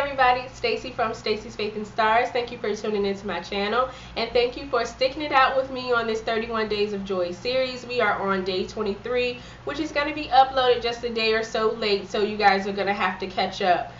everybody, it's Stacy from Stacy's Faith and Stars. Thank you for tuning into my channel, and thank you for sticking it out with me on this 31 Days of Joy series. We are on day 23, which is going to be uploaded just a day or so late, so you guys are going to have to catch up.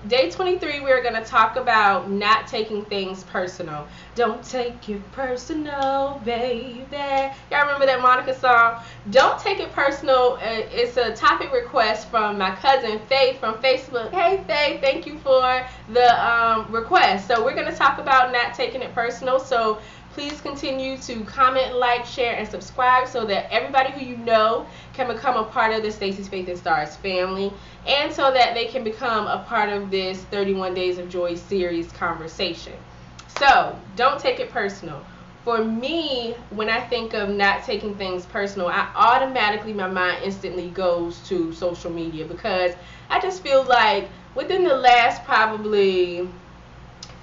Day 23, we're going to talk about not taking things personal. Don't take it personal, baby. Y'all remember that Monica song? Don't take it personal. It's a topic request from my cousin Faith from Facebook. Hey Faith, thank you for the request. So we're going to talk about not taking it personal. So please continue to comment, like, share, and subscribe so that everybody who you know can become a part of the Stacy's Faith and Stars family, and so that they can become a part of this 31 Days of Joy series conversation. So, don't take it personal. For me, when I think of not taking things personal, my mind instantly goes to social media, because I just feel like within the last probably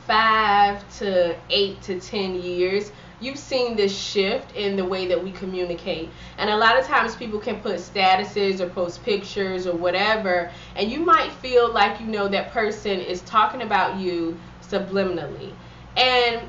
5 to 8 to 10 years, you've seen this shift in the way that we communicate. And a lot of times people can put statuses or post pictures or whatever, and you might feel like you know that person is talking about you subliminally. And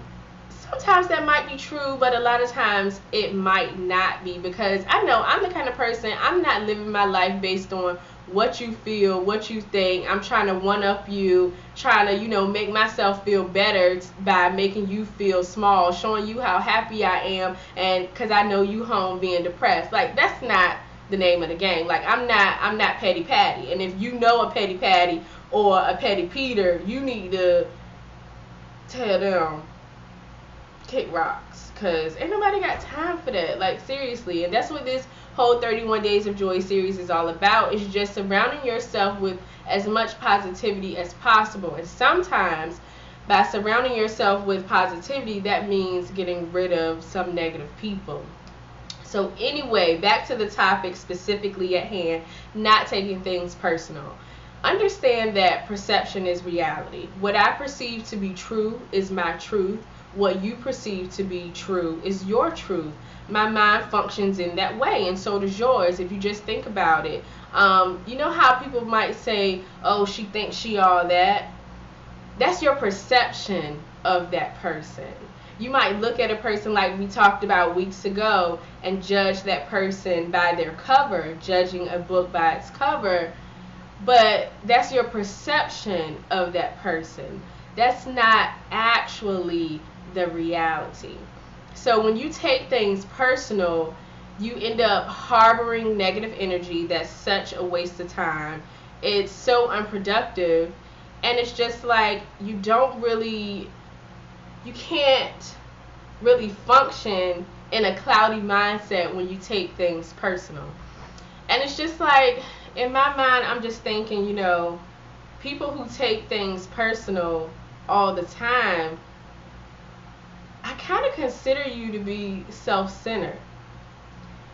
sometimes that might be true, but a lot of times it might not be, because I know I'm the kind of person, I'm not living my life based on what you feel, what you think. I'm trying to one-up you, trying to, make myself feel better by making you feel small, showing you how happy I am, and because I know you home being depressed. Like, that's not the name of the game. Like, I'm not Petty Patty. And if you know a Petty Patty or a Petty Peter, you need to tell them, kick rocks, because ain't nobody got time for that. Like, seriously. And that's what this whole 31 Days of Joy series is all about. Is just surrounding yourself with as much positivity as possible. And sometimes by surrounding yourself with positivity, that means getting rid of some negative people. So anyway, back to the topic specifically at hand, not taking things personal. Understand that perception is reality. What I perceive to be true is my truth. What you perceive to be true is your truth. My mind functions in that way, and so does yours, if you just think about it. You know how people might say, oh, she thinks she all that? That's your perception of that person. You might look at a person like we talked about weeks ago and judge that person by their cover, judging a book by its cover, but that's your perception of that person. That's not actually the reality. So when you take things personal, you end up harboring negative energy. That's such a waste of time. It's so unproductive, and it's just like you can't really function in a cloudy mindset when you take things personal. And it's just like, in my mind, I'm just thinking, people who take things personal all the time, I kind of consider you to be self-centered.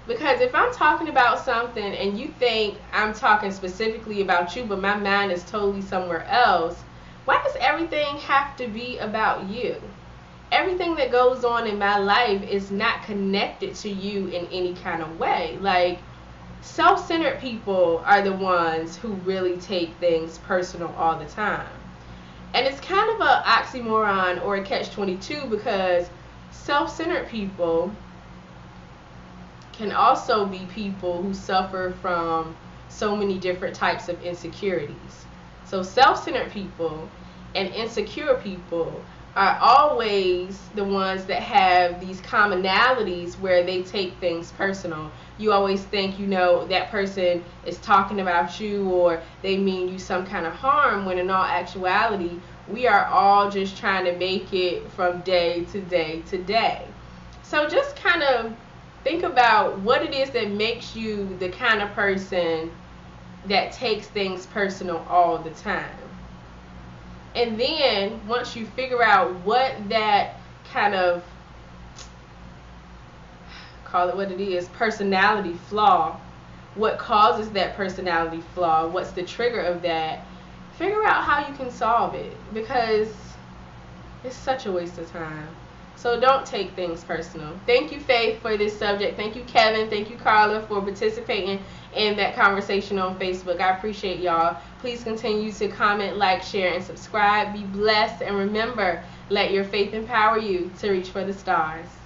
Because if I'm talking about something and you think I'm talking specifically about you, but my mind is totally somewhere else, why does everything have to be about you? Everything that goes on in my life is not connected to you in any kind of way. Like, self-centered people are the ones who really take things personal all the time. And it's kind of an oxymoron or a catch-22, because self-centered people can also be people who suffer from so many different types of insecurities. So self-centered people and insecure people are always the ones that have these commonalities where they take things personal. You always think, that person is talking about you, or they mean you some kind of harm, when in all actuality, we are all just trying to make it from day to day to day. So just kind of think about what it is that makes you the kind of person that takes things personal all the time. And then once you figure out what that kind of, call it what it is, personality flaw, what causes that personality flaw, what's the trigger of that, figure out how you can solve it, because it's such a waste of time. So don't take things personal. Thank you, Faith, for this subject. Thank you, Kevin. Thank you, Carla, for participating in that conversation on Facebook. I appreciate y'all. Please continue to comment, like, share, and subscribe. Be blessed, and remember, let your faith empower you to reach for the stars.